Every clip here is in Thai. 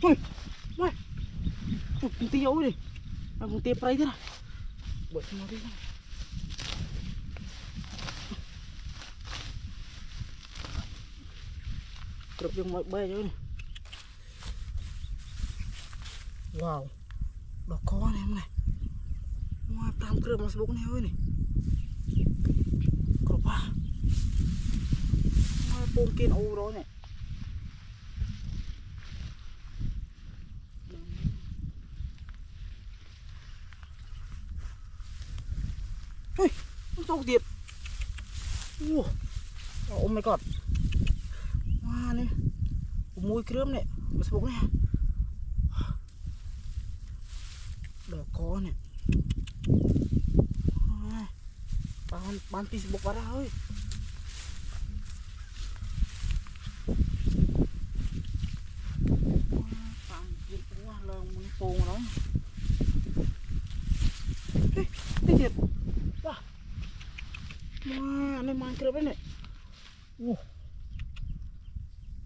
Ôi, ôi, cùng tí ối đi, cùng tí prey thế này, bởi nó đi này. Cướp dùng mọi bê chứ này. Wow, đó có này em này. Ngoài tam cướp mas bụng này ơi này. Cướp à. Ngoài bông kiên ô đó này. Ôi, nó sâu tiệt. Oh my god. Wow này. Mùi cướp này, mas bụng này. Đó có này. Bán Facebook vào ra ơi. Tạm biệt quá là mình phồn đó. Ê, đây thiệt. Wow, này mang cướp đấy này.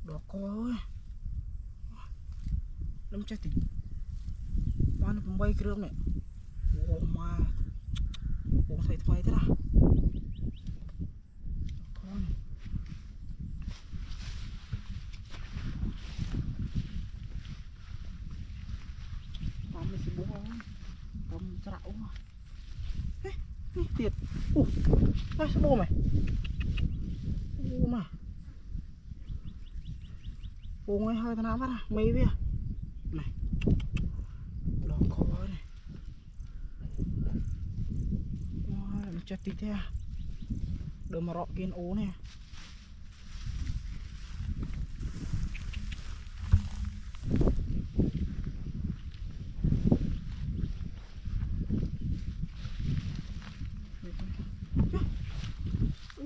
Đó có ơi. Lâm chết thì bán nó bay cướp này. Mà bố thấy thoải thế nào. Con tao mới sẽ bố không tao chạo mà ê tiệt đây sao bố mày mà bố ngay hơi thằng nào bắt à mấy bia này đó có này nó chặt tí thế à đỡ mà rọ kiên ố này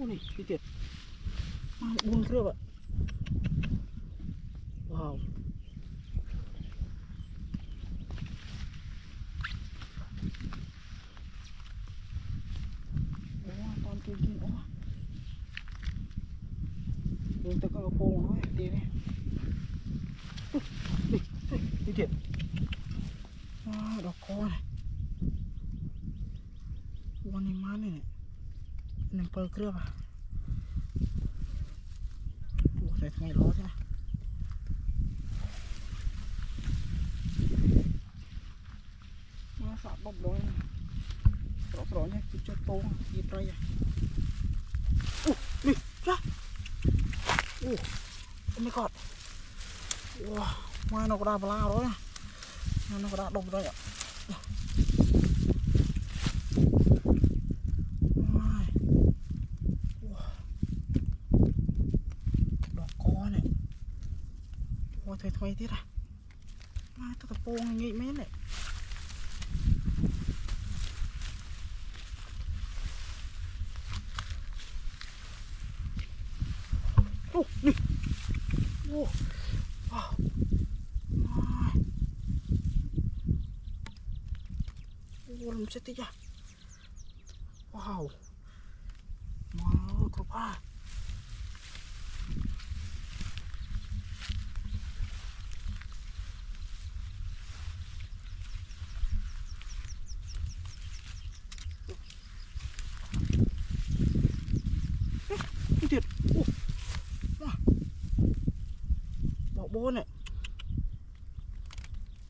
này cái tiệt mang buông kia vậy wow toàn kia kia đường tới có cô nói đi đi đi tiệt đó con này con này má này nempel kerap ah. Saya tengah lor ya. Masa bоб đôi rõ nhé cho tô gì đây à. Đi ra. Oh my god. Wow, mai nó có đá bala rồi nè. Nó có đá độc rồi ạ. Thôi thôi tiết à mai tao tập bông nghĩ mấy này đi wow làm chết tí à wow wow cực à tiệt bỏ bố này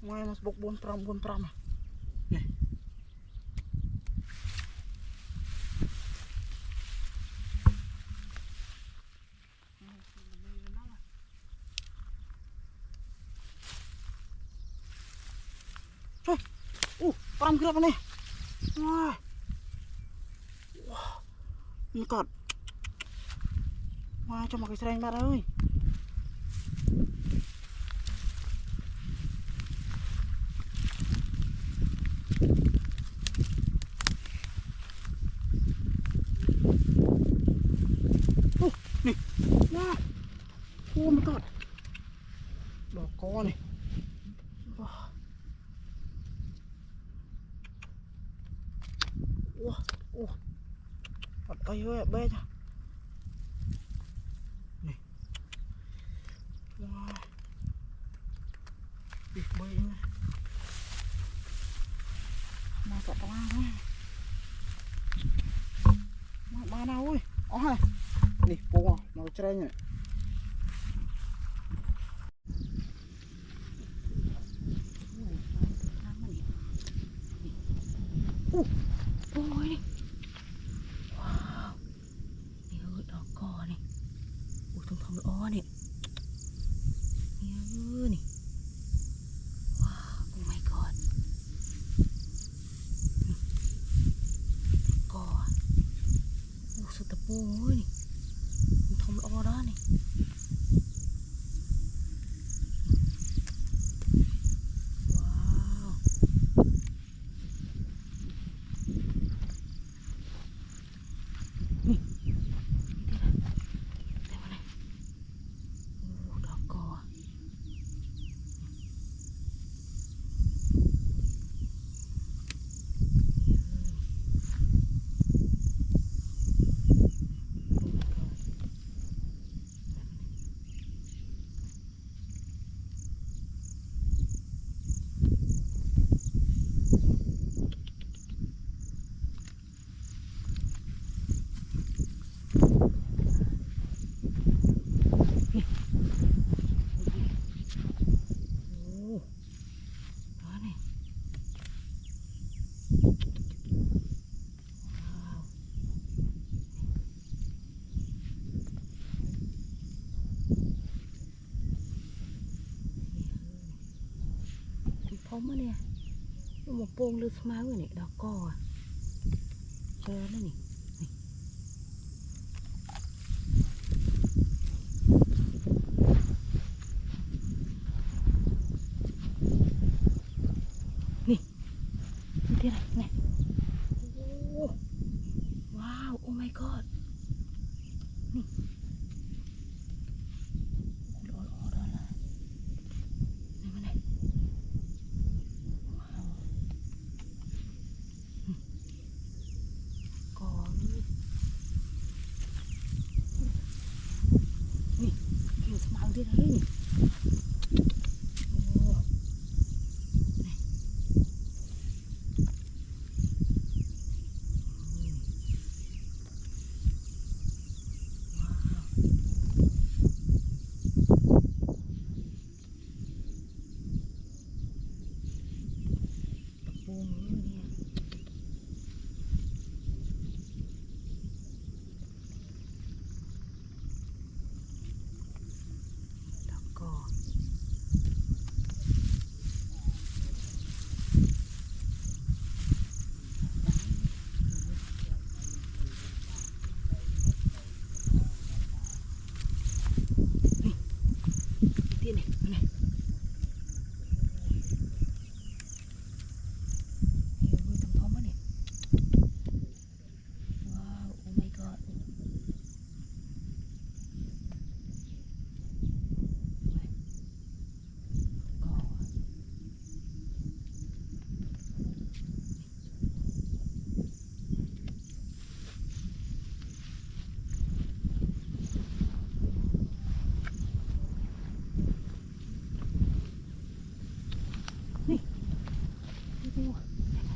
ngoài mà bốc 400 à này trời pram kira apa nih wah ini kot wah cuma cái sering bạn ơi nih wah oh my god đó có này bắt tay ơi bé nha này wow sợ tao mà ba nào ơi hai nè bố nó chơi nhỉ ôi wowนี่เอ้ยดอกกอนี่อู้ทองอ้อนี่นี่เอ้ยนี่ว้าว oh my god กออู้สุดตะปูเอ้ยนี่ทองอ้อด้านนี่ว้าวนี่ได้มาไหนโอ้ดอกกอพร้อมมาเนี่ยหมกโป่งหรือสมาร์ทเนี่ยดอกกอเจอแล้วนี่นี่ที่ไหนเนี่ยโอ้ว้าวโอ้ my god นี่โอ้โหร้อนละไหนมาไหนกอนี่กินสมาร์ทที่ไหนนี่โอ้นี่ว้าวตะปูเนี่ยดอกกอที่ไหนมาไหนเดี๋ยวมือทำท้องมาเนี่ยว้าวโอ้ my god กอนี่ดูไหน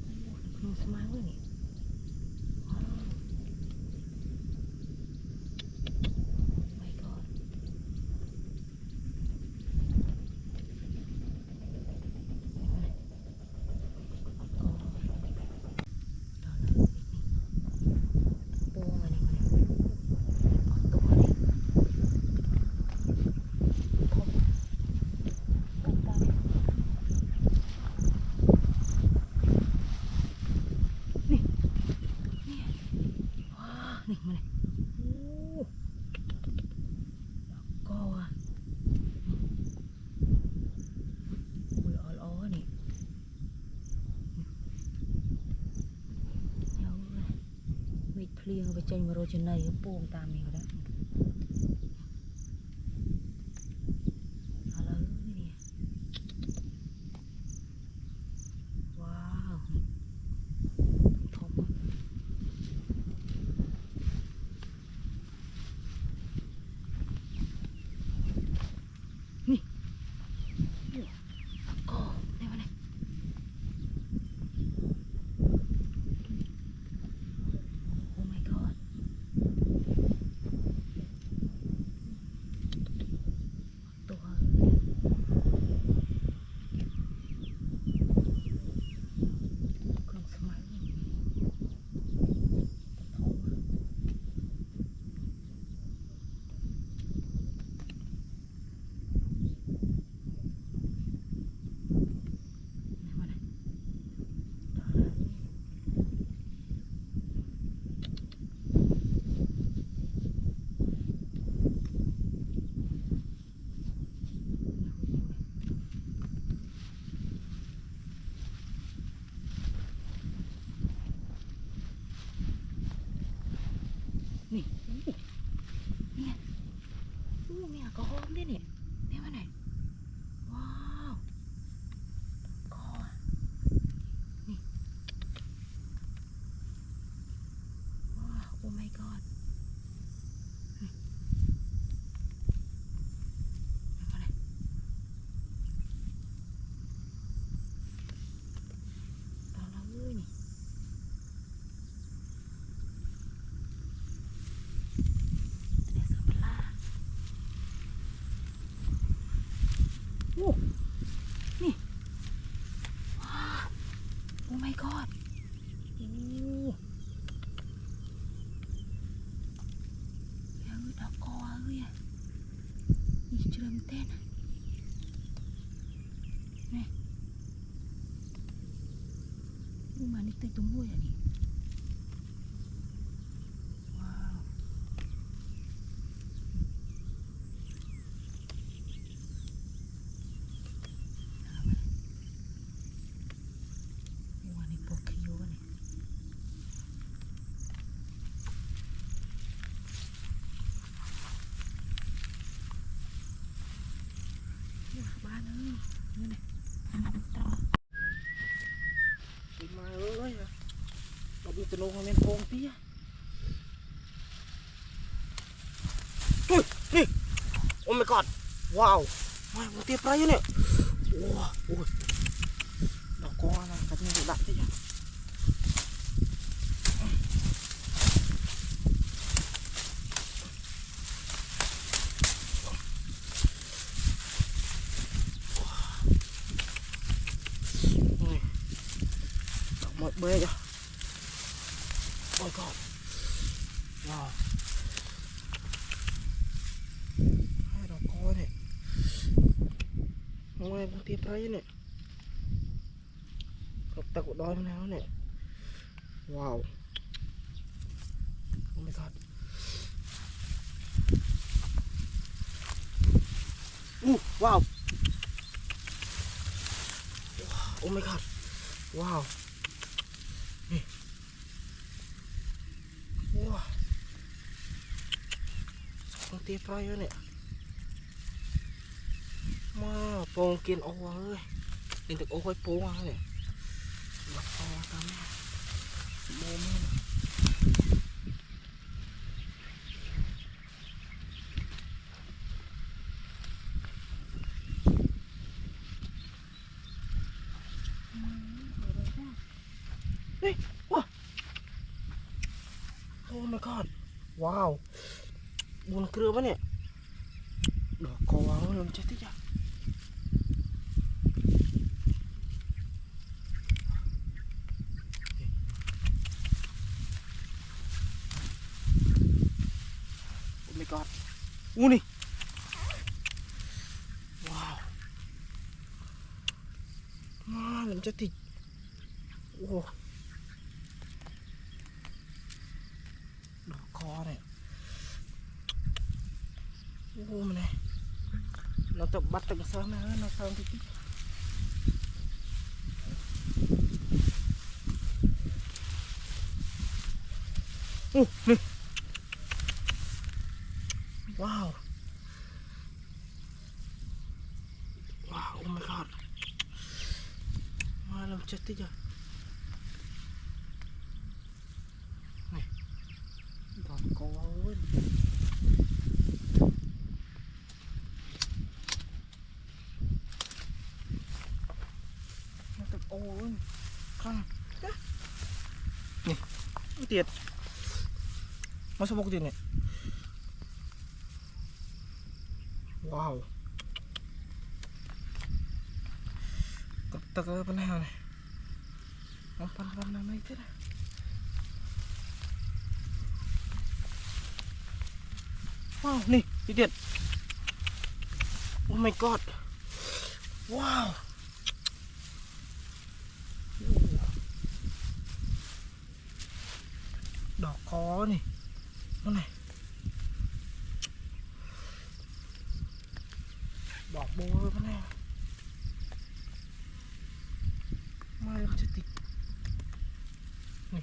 โอ้ดูสมาร์ทเลยนี่ว้าว my god กอดอกเลยปูมานี่มานี่ออกตัวนี่ทบตามนี่นี่ว้านี่มานี่โอ้ดอกกออ่ะอุ้ยอ่อนๆนี่เดี๋ยวมีเพลียงไปเจนมาโรจนัยปูงตามนี่ก็ได้เอาเลยนี่ว้าวทบนี่ก็ได้มาไหน god มาเลยตอนเราเอ้ยนี่ตัวเสือปลาโอ้นี่ว้าวโอ้ my god โอ้ยาดอกกอเอ้ยนี่เชื่อมเต้นนี่มานี่ตึกตรงห้วยอ่ะนี่ว้าววันนี้ปกคิวนี่บ้านเอ้ยนี่นี่ต่อ đi mà ơi nó bị tụi nó lên phong tía ui nè oh my god wow mai một tia prai nè wow ui đỏ con này cái này đặt thế nhỉ một bê cho ôi god wow hai đỏ coi này ngoài một tia prai nè cặp ta của đói nào nè wow oh my god wow oh my god wow nè wow con tia prai nè mà pong kiên ô ơi đừng được ô hơi pong nè đọc to ta nè mồm nè Hey, wow. Oh my god. Wow. Buồn cười quá nè. Đỏ có làm chết thế chứ. Oh my god. Nè. Wow. Làm chết thì. Wow. Đỏ co này ô mà này nó tập bắt được sao nó sao thì nè wow wow oh my god mà làm chết thế chưa này đỏ co ơi ôi khăn nè tiệt nó sao bốc tiền này wow cặp tơ cái bên nào này nó pan nào này thế này wow nè tiệt oh my god wow đỏ có này nó này đỏ bôi cái này mai em sẽ tịch này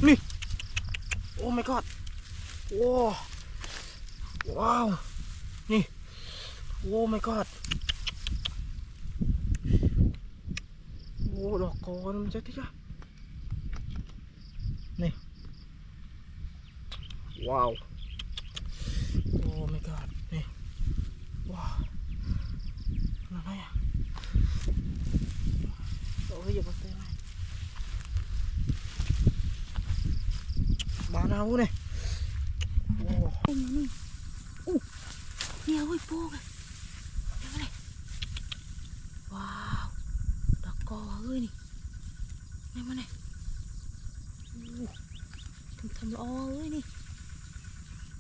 nè my god โอ้ว้าวนี่โอ้ my god โอ้ดอกกอนมันจะที่จ้ะนี่ว้าวโอ้ my god นี่ว้าวอะไรอ่ะโอ้ยอย่ามาเตะเลยบ้านเราเนี่ยโอ้ เป็นยังนี่อู้เนี่ยเว้ยโป้งอะเดี๋ยวมาเลยว้าวดอกกอเอ้ยนี่เนี่ยมาเลยอู้ทำละออเอ้ยนี่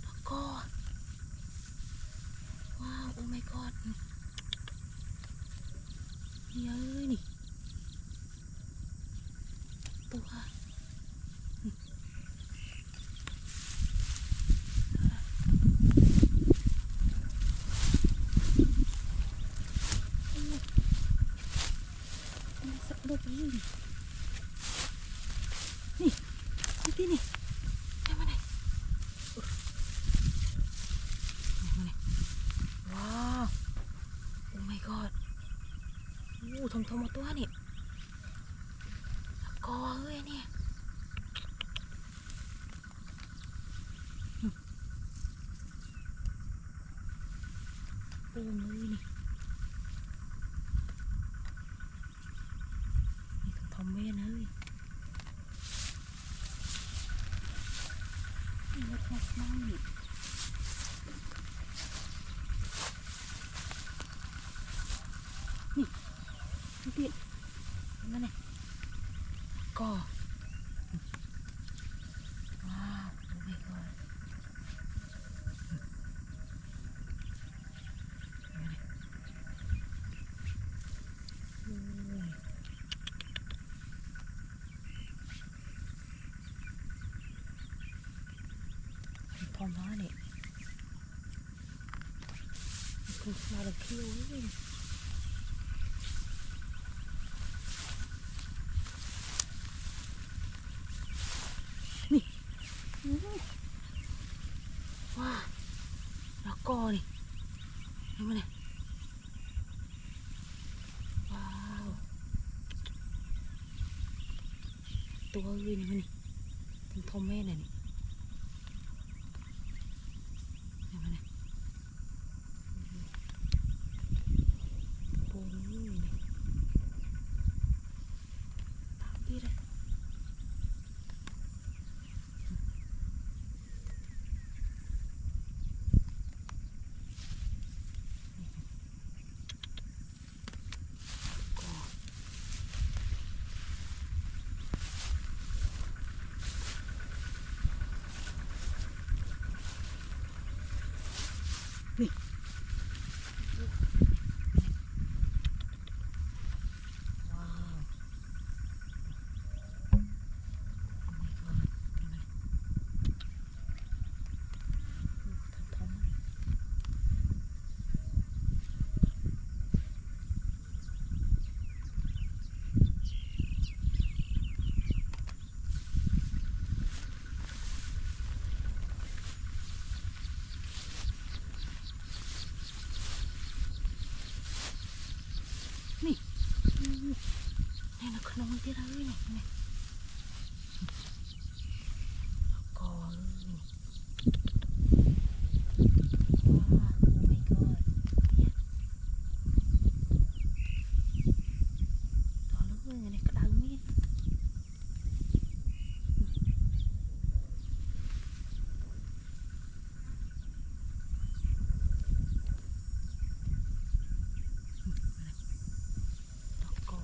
ดอกกอว้าวโอ้ my god นี่เอ้ยนี่ตัวสักลูกนี่นี่ที่นี่ได้มาไหนว้าวโอ้ my god อู้ทมมาตัวนี่ตะกอเอ้ยเนี่ยโอ้เลยนี่นี่ทมเม่นเลยนี่รถแม็กซ์นั่งนี่ติดนั่นไงก็ว้าวโอ้ my god ทอมมาเนี่ยคือมาเลยเคี้ยวเลยนี่ว้าแล้วก็นี่เห็นไหมเนี่ยว้าวตัวเอ้ยนี่มันนี่ถึงทอมแม่เนี่ยนี่เห็นไหมเนี่ยโป้ยนี่ตามที่เลยนี่ว้าวโอ้ my god เห็นไหมทอมนี่นี่นะขนมที่เราเลยนี่ก็นี่ว้าวโอ้ my god ต่อเลยไงกระดังนี่ดอกกอ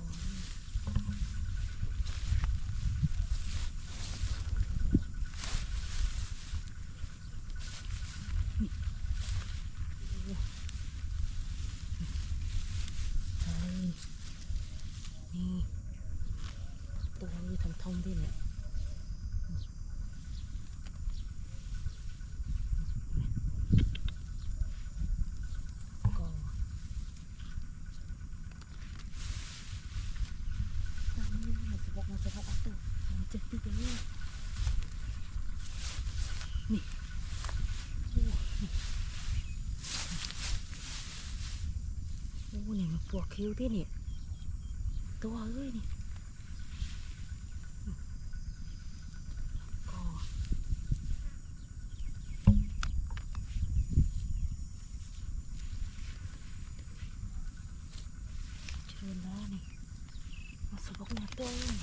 ตัวคิ้วที่นี่ตัวเอ้ยนี่ก็เชิญแล้วนี่มาสะบกเนี่ยตัวเอ้ย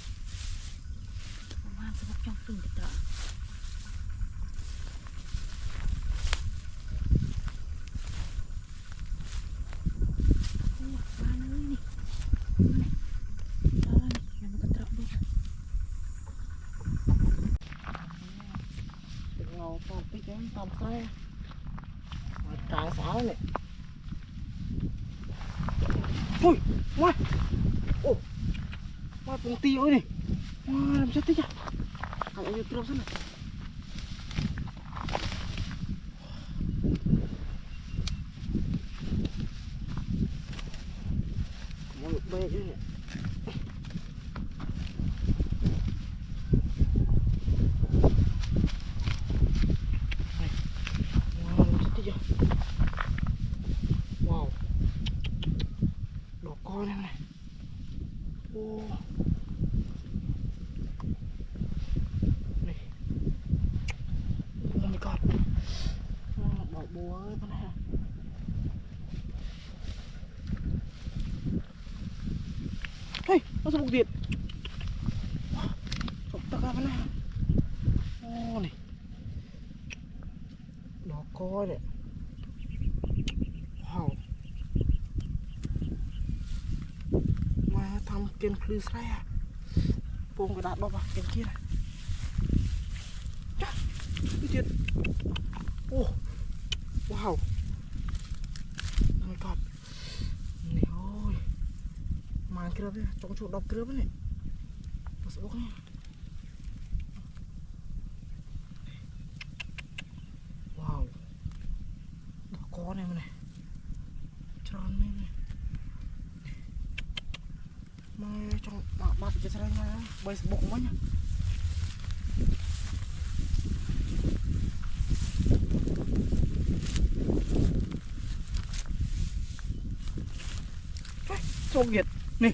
มาสะบกจังฟินกระตาตามใส่กลางสาวเนี่ยอุ้ยมาโอ้มาปงตีเอ้ยนี่มาlàm sao thế nháเอาอยู่ตรงนั้นมาลุกเบยอยู่เนี่ยwow đỏ con em này ô này oh my god đỏ bùa ơi con này hey nó sẽ bục điện chọc tắc ra con này ô này đỏ con này wow màทำเกนคลือใส่โป่งกระดาษบ้าๆเกนกี้นะจ้ะพี่เจ็ดโอ้ว้าวโอ้ my god นี่โอ้ยมาเกลือเนี่ยจงชุดดอกเกลือเนี่ยมาสบกเนี่ยว้าวดอกก้อนเนี่ยมันเนี่ยจอนเนี่ยมาtrong bạcจะใช้ไงใบสบกมั้ยเนี่ยโชคเย็ดนี่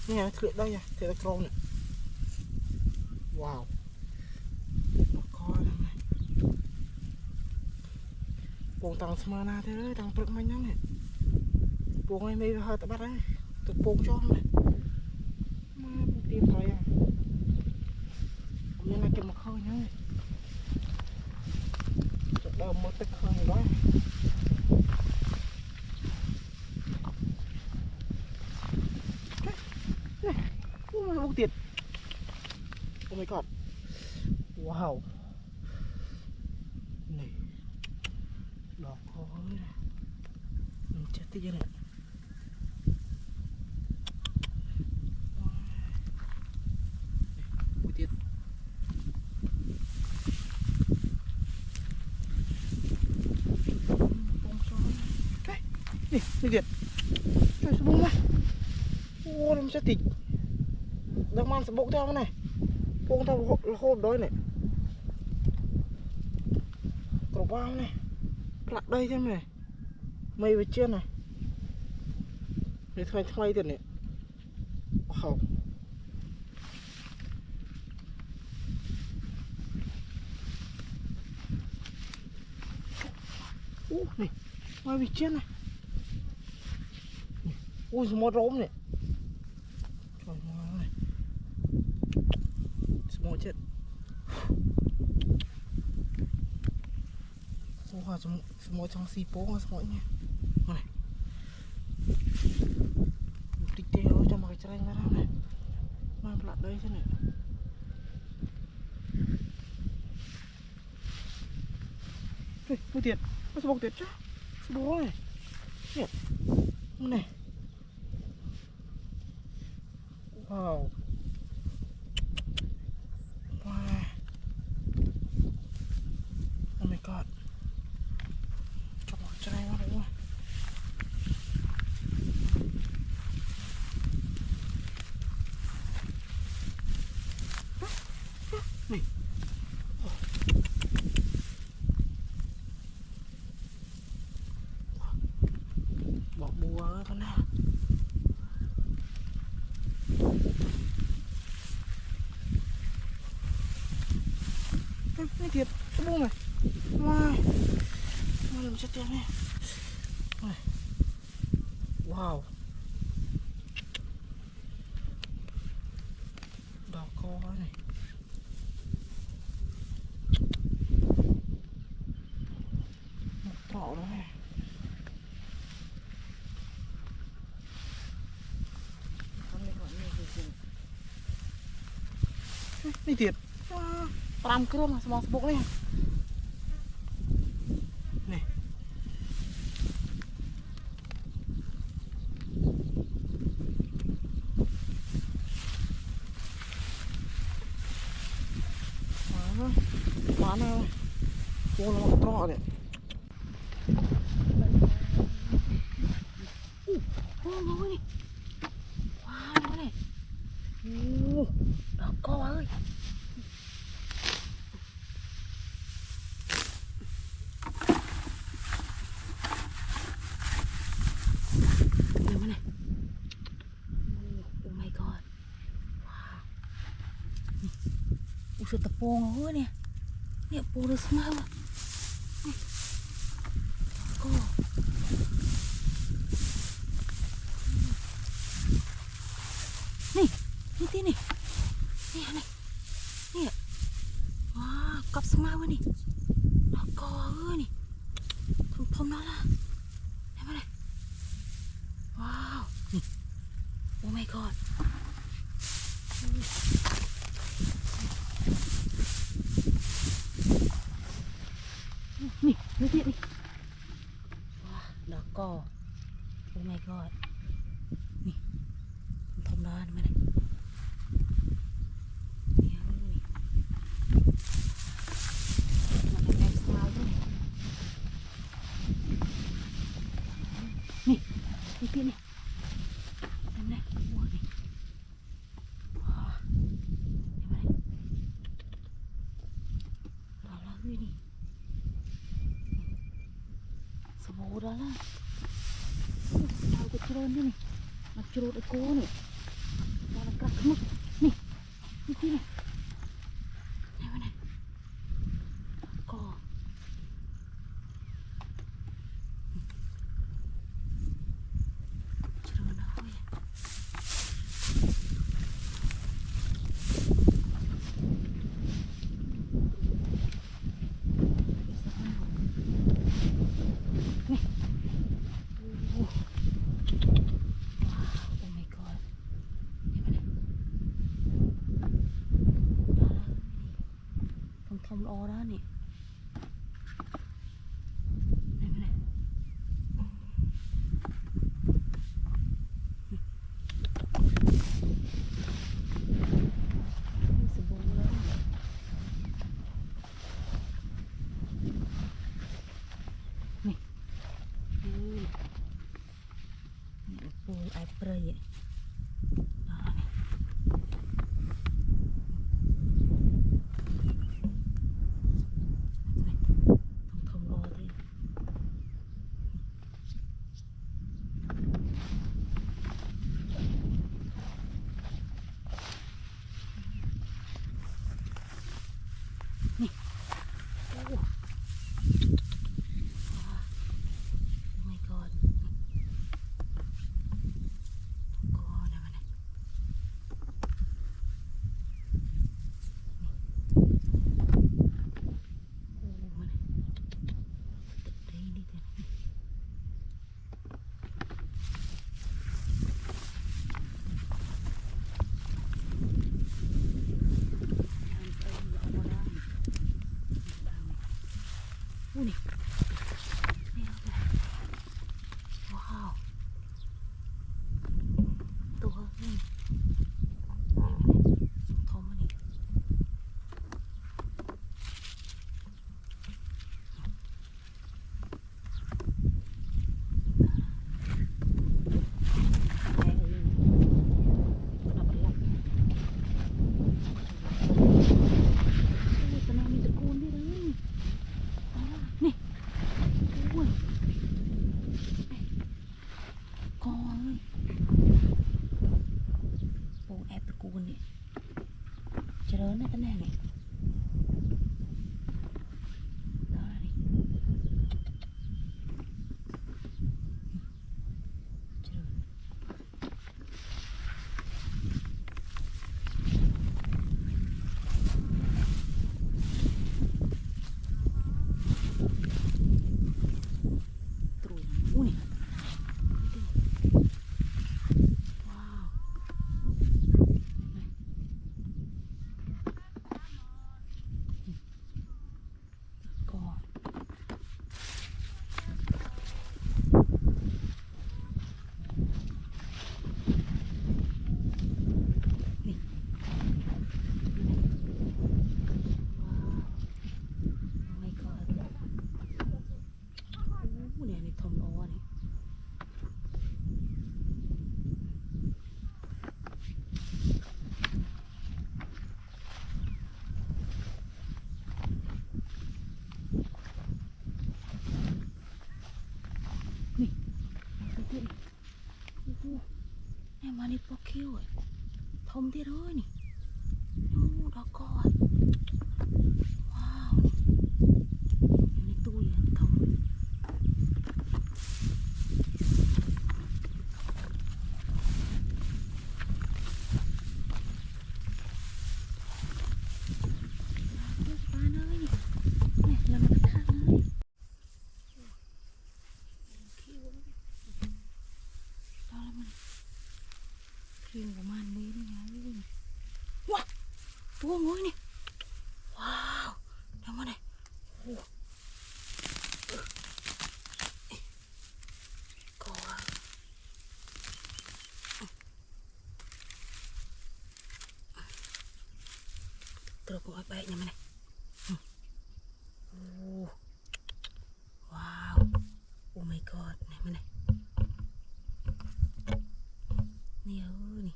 นี่ไงเถื่อนได้ไงเถื่อนตรงเนี่ยว้าวคอยทำไงปวงตังสมานาเท่เลยตังปรึกมันยังเนี่ยปวงไอ้ไม่เหอะแต่บัดเลยตัวปวงcho này mà tìm thấy à như là cái mặt hơi nhá chợt đầu một tách hơi đó này ui bông tiệt oh my god wow này đỏ khói này chết tí này tiệt cái nè tiệt cái số bông này ô làm sao tịt đang mang sập bụng theo cái này bông tao hôn đôi này cỏ vang này lại đây thêm này mây về trên này để thay tiền này wow này ngoài bị chết này ui small rôm này trời ơi small chết wow small trong xì bố small nha này tích teo cho mà cái chai ra này mang lại đây thế này ui tiền nó sẽ bọc tiệt chứ bố này này này wow wow oh my god cho một chai vào đây luôn này นี่thiệt cái buông này wow mà làm sao tiền này wow đỏ co này một trọ đó nàyนี่thiệtปรามเครื่องสมองสบุกเลยนี่มาเลยโอ้เราตรอเนี่ยโอ้โหนี่ว้าวนี่โอ้ดอกกอเอ้ยเดี๋ยวมาเนี่ยโอ้ my god ว้าวนี่อุสุดตะโปงเอ้ยเนี่ยปูดูสมาว่ะนี่ก็นี่ที่นี่นี่อะไรนี่ว้าวกับสมาวะนี่ดอกกอเอ้ยนี่ทมๆนั่นล่ะเห็นไหมเนี่ยว้าวนี่โอ้ my god นี่ที่นี่ว้าดอกกอโอ้ my god นี่ทมๆนั่นมาเนี่ยนี่มันเป็นสมาวด้วยนี่ที่นี่เห็นไหมโอ้นี่ว้าวเห็นไหมดอกละนี่สบู่ดอกละเอาไปเจริญนี่มาจุดไอ้กูนี่มาละกระขมุกนี่ที่นี่เห็นไหมก็เจริญนะเว้ยนี่โอ้ my god เห็นไหมเนี่ยทำรอแล้วนี่เห็นไหมเนี่ยนี่สบู่แล้วนี่นี่ปูไอเปรย์นี่โอ้ my god ก็ได้มาเนี่ยโอ้มาเนี่ยได้นี่เต็มโอ้นี่นี่เอาไปว้าวตัวนี่สุดทอมมันนี่เจริญนะกันแน่เนี่ย นี่ปอกคิ้วอ่ะทมที่ร้อยนี่นู่ดอกกอว้าวอยู่ในตู้อ่ะทมปลาเนยนี่เนี่ยเรามาทางเลยคิ้วตอนมันคิ้วประมาณนี้นี่ไงว้าตัวงูนี่ว้าวทำมาเนี่ยโอ้กอตัวกูเอาไปยังไงเนี่ยโอ้ว้าวโอ้ my god เนี่ยมันเนี่ยนี่นี่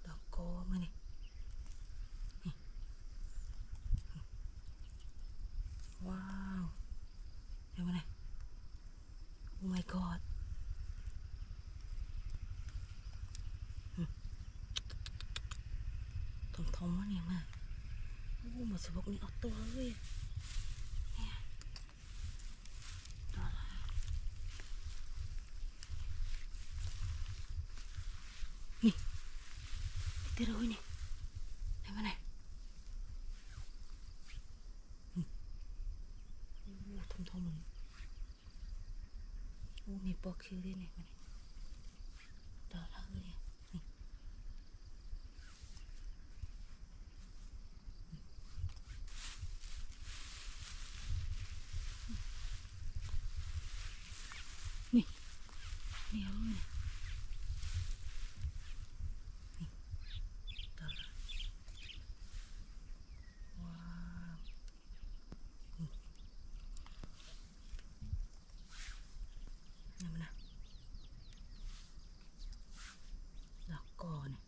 ดอกกอมาเนี่ยว้าวเดี๋ยวมาเนี่ยโอ้ my god ทองวะเนี่ยมาโอ้หมดสะบกนี่เอาตัวเลยเนี่ยตัวอะไรนี่ตีเลยนี่เดี๋ยวมาเนี่ยโอ้ทองเลยโอ้มีปอกคิวด้วยเนี่ยมาเนี่ยตัวอะไรเนี่ยนี่เดี๋ยวเนี่ยนี่ตัวอะไรว้าวนี่มันนะดอกกอเนี่ย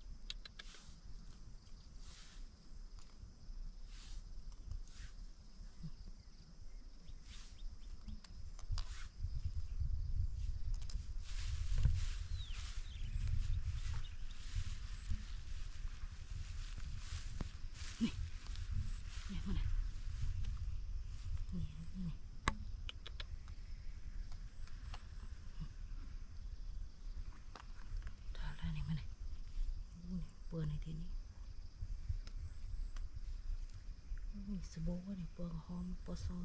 เนี่ยมันนะนี่นี่ตัวอะไรเนี่ยมันนะโอ้เนี่ยเปิดในทีนี้โอ้ยสบู่เนี่ยเปิดหอมปอซอ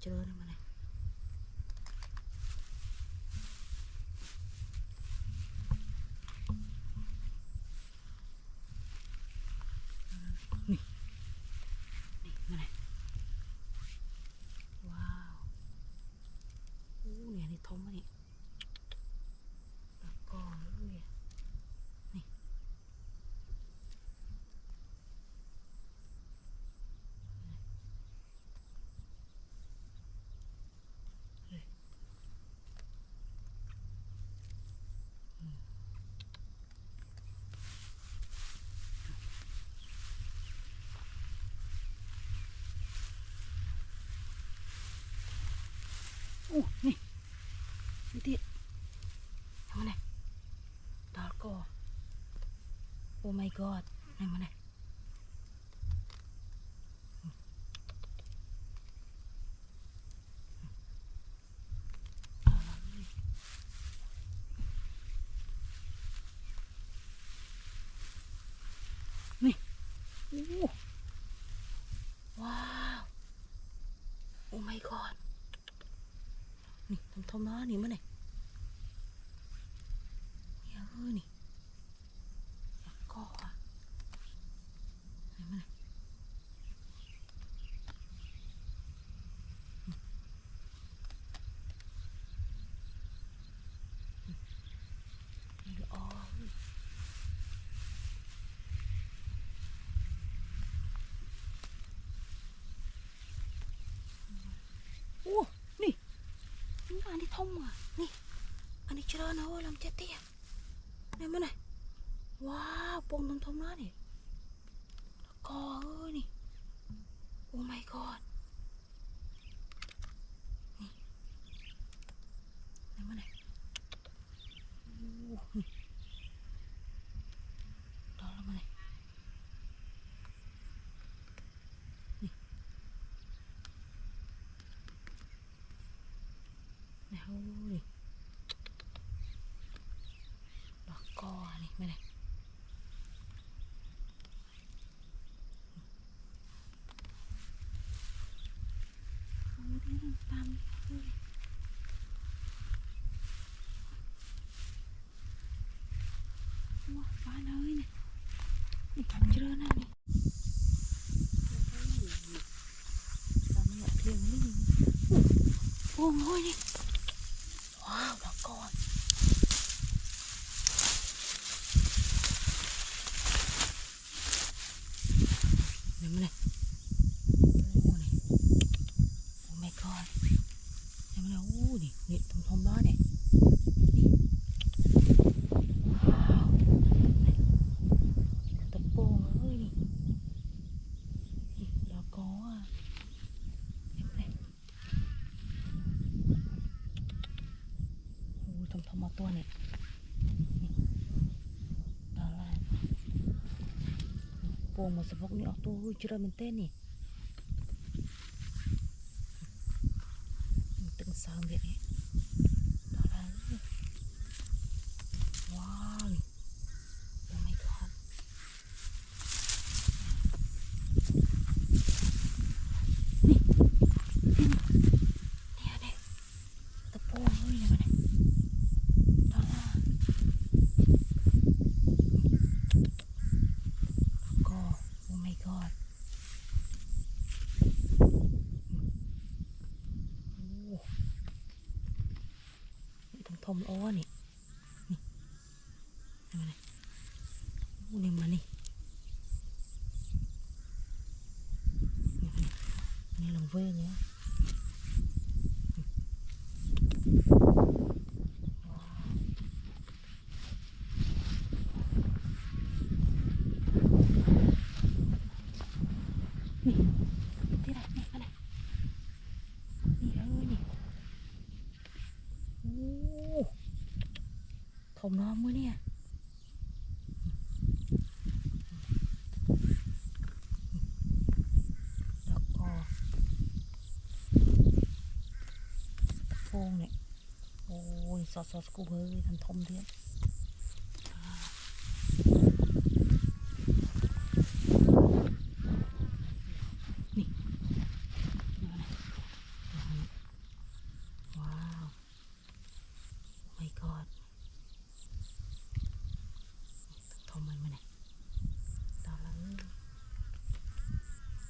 เจอเนี่ยมันนะนี่นี่มันนะว้าวโอ้เนี่ยนี่ทอมมาเนี่ยดอกกอเลยนี่เลยโอ้นี่นี่ที่ทำไมเนี่ยดอกกอโอ้ my god นี่มันเนี่ยนี่โอ้ว้าวโอ้ my god นี่ทอมๆนี่มันเนี่ยเนี่ยนี่ดอกกอนี่มันเนี่ยนี่อ๋อโอ้นี่นี่อันนี้ทอมอ่ะนี่อันนี้เจริญนะโอ้ลำเจ็ดเตี้ยนี่มันเนี่ยว้าวปงทอมๆนี่ดอกกอนี่โอ้ my god นี่มันเนี่ย đó là này này ôi đỏ co này mày này ôi đi tam ôi ba nơi này đi cầm chưa nào này tam nhẹ thiêng đi ôi ôi đi wow đỏ co này mày này ô này oh my god này mày này ô này nhện thùng thùng đó này wow này tập bồn ơi này đó có à em này ôi thùng thùng mộtตัวnày đó là bồn mà sập vốc này ở tôi chưa mình tên nè từng sao vậy đấy đó là wow oh my god nè nè tập bồn ơi này này đó là co oh my god thùng thùng ó này này này mà này này lòng vê nhé nè thế này này này nè ơi nè thùng nó mới nè đỏ co tập phôn này ôi sọt sọt cô hơi thành thông thế nè wow oh my god thông mình này đó là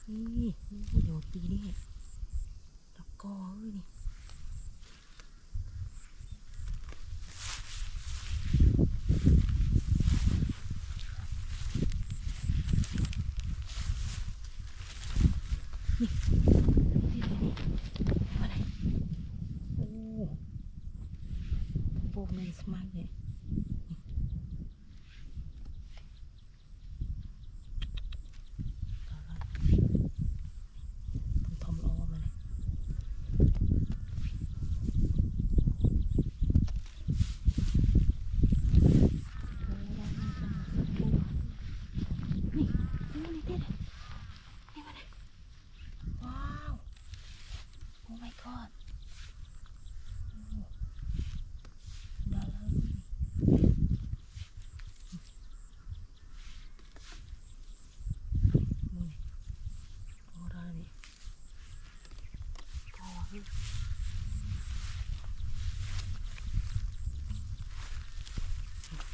นี่โยนปีนี่ดอกกอเอ้ยนี่นี่นี่อะไรโอ้โบแมนสมาร์ทเนี่ย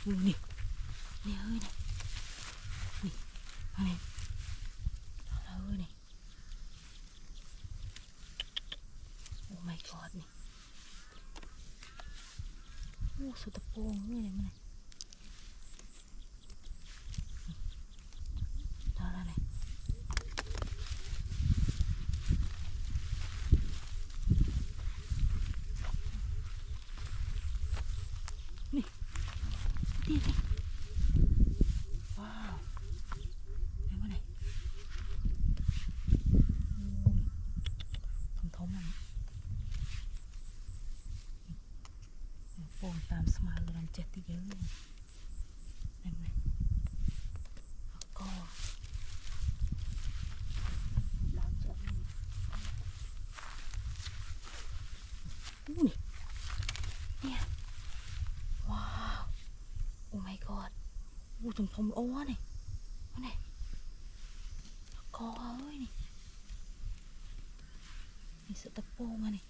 nè nè ơi này nè này đó là ơi này oh my god này số tập bồn ơi này này đó là này nè đi đi wow đây cái này thông thông này bồn tạm smile làm chết tí dữ ทมทมโอ้นี่มาไหนกอเอ้ยนี่นี่เสือตะโปมานี่